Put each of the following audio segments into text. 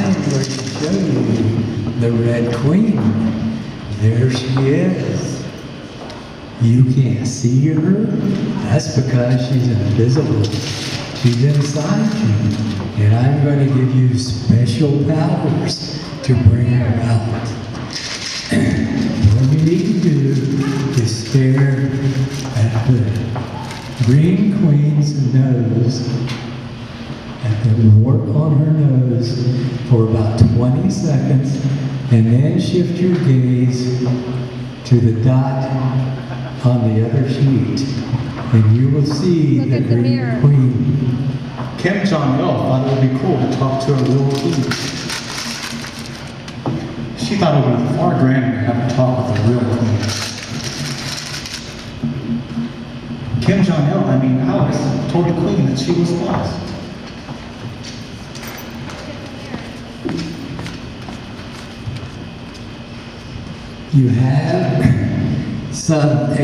am going to show you the Red Queen. There she is. You can't see her? That's because she's invisible. She's inside you. And I'm going to give you special powers to bring her out. What you need to do is stare at the Green Queen's nose, at the wart on her nose for about 20 seconds, and then shift your gaze to the dot on the other sheet, and you will see the Green Queen. Kim Jong-il thought it would be cool to talk to a real queen. She thought it would be far grander to have a talk with a real queen. Kim Jong-il, Alice, told the queen that she was lost. You have a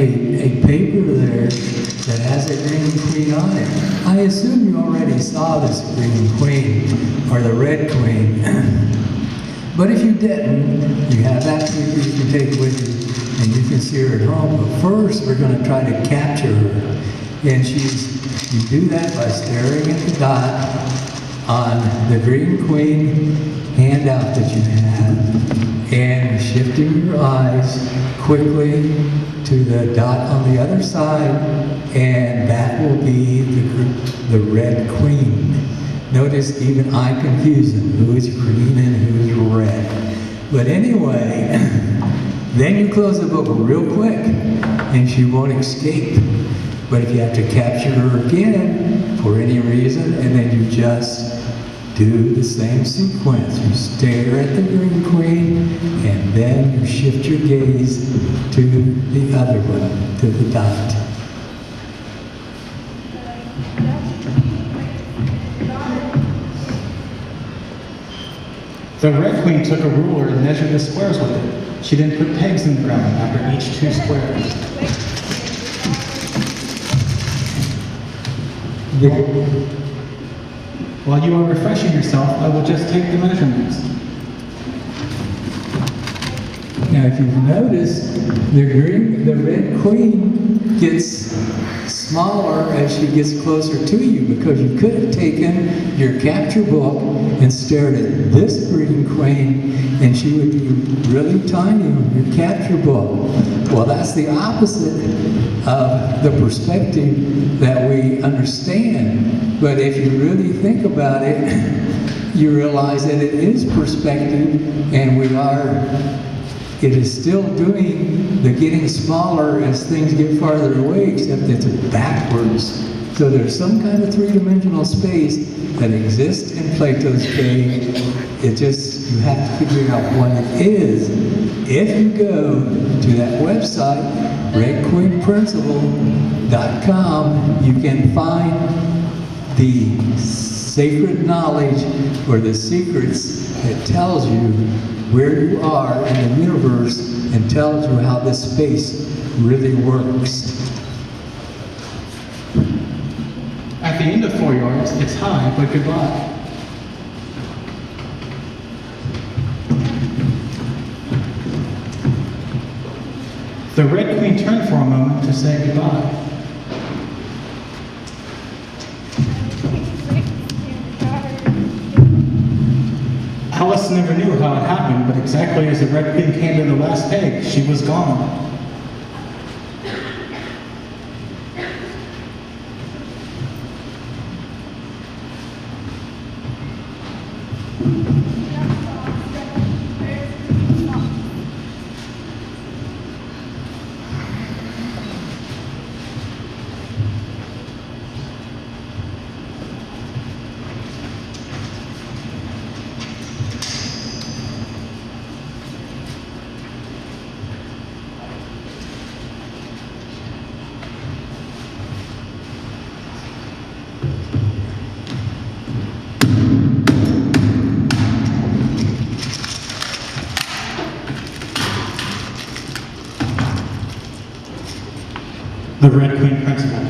paper there that has a Green Queen on it. I assume you already saw this Green Queen, or the Red Queen. But if you didn't, you have that paper you can take with you, and you can see her at home. But first, we're going to try to capture her. And you do that by staring at the dot on the Green Queen handout that you have, and shifting your eyes quickly to the dot on the other side, and that will be the Red Queen. Notice even I confuse them, who is green and who is red. But anyway, then you close the book real quick, and she won't escape. But if you have to capture her again for any reason, and then you just do the same sequence. You stare at the Green Queen, and then you shift your gaze to the other one, to the dot. The Red Queen took a ruler and measured the squares with it. She then put pegs in the ground after each 2 squares. While you are refreshing yourself, I will just take the measurements. Now, if you've noticed, the Red Queen gets smaller as she gets closer to you, because you could have taken your capture book and stared at this Green Queen, and she would be really tiny on your capture book. Well, that's the opposite of the perspective that we understand. But if you really think about it, you realize that it is perspective, and it is still doing the getting smaller as things get farther away, except it's backwards. So there's some kind of three-dimensional space that exists in Plato's cave. You have to figure out what it is. If you go to that website, redqueenprinciple.com, you can find the sacred knowledge, or the secrets, that tells you where you are in the universe and tells you how this space really works. At the end of 4 yards, it's hi, but goodbye. The Red Queen turned for a moment to say goodbye. Alice never knew how it happened, but exactly as the Red Queen came to the last peg, she was gone. The Red Queen Principle.